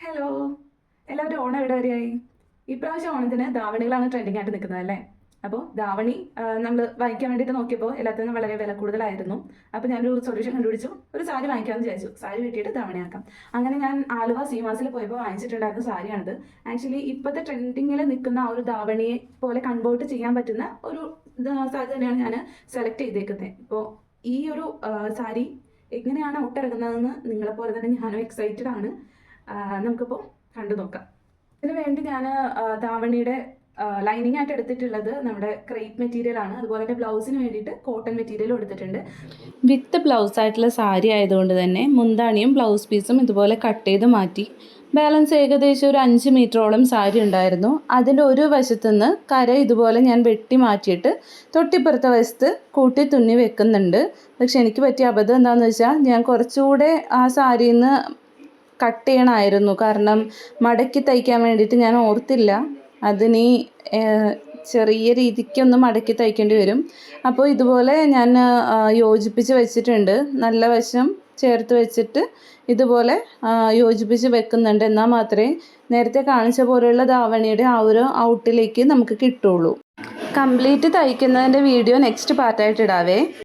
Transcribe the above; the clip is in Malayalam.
ഹലോ, എല്ലാവരും ഓണം എവിടെ വരെയായി? ഇപ്രാവശ്യം ഓണത്തിന് ധാവണികളാണ് ട്രെൻഡിങ് ആയിട്ട് നിൽക്കുന്നത് അല്ലേ? അപ്പോൾ ധാവണി നമ്മൾ വാങ്ങിക്കാൻ വേണ്ടിയിട്ട് നോക്കിയപ്പോൾ എല്ലാത്തിനും വളരെ വില കൂടുതലായിരുന്നു. അപ്പോൾ ഞാനൊരു സൊല്യൂഷൻ കണ്ടുപിടിച്ചു, ഒരു സാരി വാങ്ങിക്കാമെന്ന് വിചാരിച്ചു. സാരി വെട്ടിയിട്ട് ധാവണിയാക്കാം. അങ്ങനെ ഞാൻ ആലുവ സീമാസിൽ പോയപ്പോൾ വാങ്ങിച്ചിട്ടുണ്ടായിരുന്ന സാരിയാണിത്. ആക്ച്വലി ഇപ്പോഴത്തെ ട്രെൻഡിങ്ങിൽ നിൽക്കുന്ന ആ ഒരു ധാവണിയെ പോലെ കൺവേർട്ട് ചെയ്യാൻ പറ്റുന്ന ഒരു സാരി തന്നെയാണ് ഞാൻ സെലക്ട് ചെയ്തേക്കുന്നത്. ഇപ്പോൾ ഈ ഒരു സാരി എങ്ങനെയാണ് ഒട്ടിറങ്ങുന്നതെന്ന് നിങ്ങളെപ്പോലെ തന്നെ ഞാനും എക്സൈറ്റഡ് ആണ്. നമുക്കിപ്പോൾ കണ്ടു നോക്കാം. ഇതിന് വേണ്ടി ഞാൻ ധാവണിയുടെ ലൈനിങ് ആയിട്ട് എടുത്തിട്ടുള്ളത് നമ്മുടെ ക്രേപ്പ് മെറ്റീരിയൽ ആണ്. അതുപോലെ തന്നെ ബ്ലൗസിന് വേണ്ടിയിട്ട് കോട്ടൺ മെറ്റീരിയലും എടുത്തിട്ടുണ്ട്. വിത്ത് ബ്ലൗസ് ആയിട്ടുള്ള സാരി ആയതുകൊണ്ട് തന്നെ മുന്താണിയും ബ്ലൗസ് പീസും ഇതുപോലെ കട്ട് ചെയ്ത് മാറ്റി. ബാലൻസ് ഏകദേശം ഒരു 5 മീറ്ററോളം സാരി ഉണ്ടായിരുന്നു. അതിൻ്റെ ഒരു വശത്തുനിന്ന് കര ഇതുപോലെ ഞാൻ വെട്ടി മാറ്റിയിട്ട് തൊട്ടിപ്പുറത്തെ വശത്ത് കൂട്ടി തുന്നി വെക്കുന്നുണ്ട്. പക്ഷെ എനിക്ക് പറ്റിയ അബദ്ധം എന്താണെന്ന് വെച്ചാൽ ഞാൻ കുറച്ചുകൂടെ ആ സാരിയിൽ നിന്ന് കട്ട് ചെയ്യണമായിരുന്നു. കാരണം മടക്കി തയ്ക്കാൻ വേണ്ടിയിട്ട് ഞാൻ ഓർത്തില്ല അതിനി ചെറിയ രീതിക്കൊന്ന് മടക്കി തയ്ക്കേണ്ടി വരും. അപ്പോൾ ഇതുപോലെ ഞാൻ യോജിപ്പിച്ച് വെച്ചിട്ടുണ്ട്. നല്ല വശം ചേർത്ത് വെച്ചിട്ട് ഇതുപോലെ യോജിപ്പിച്ച് വെക്കുന്നുണ്ട്. എന്നാൽ മാത്രമേ നേരത്തെ കാണിച്ച പോലെയുള്ള ധാവണിയുടെ ആ ഒരു ഔട്ടിലേക്ക് നമുക്ക് കിട്ടുള്ളൂ. കംപ്ലീറ്റ് തയ്ക്കുന്നതിൻ്റെ വീഡിയോ നെക്സ്റ്റ് പാർട്ടായിട്ട് ഇടാവേ.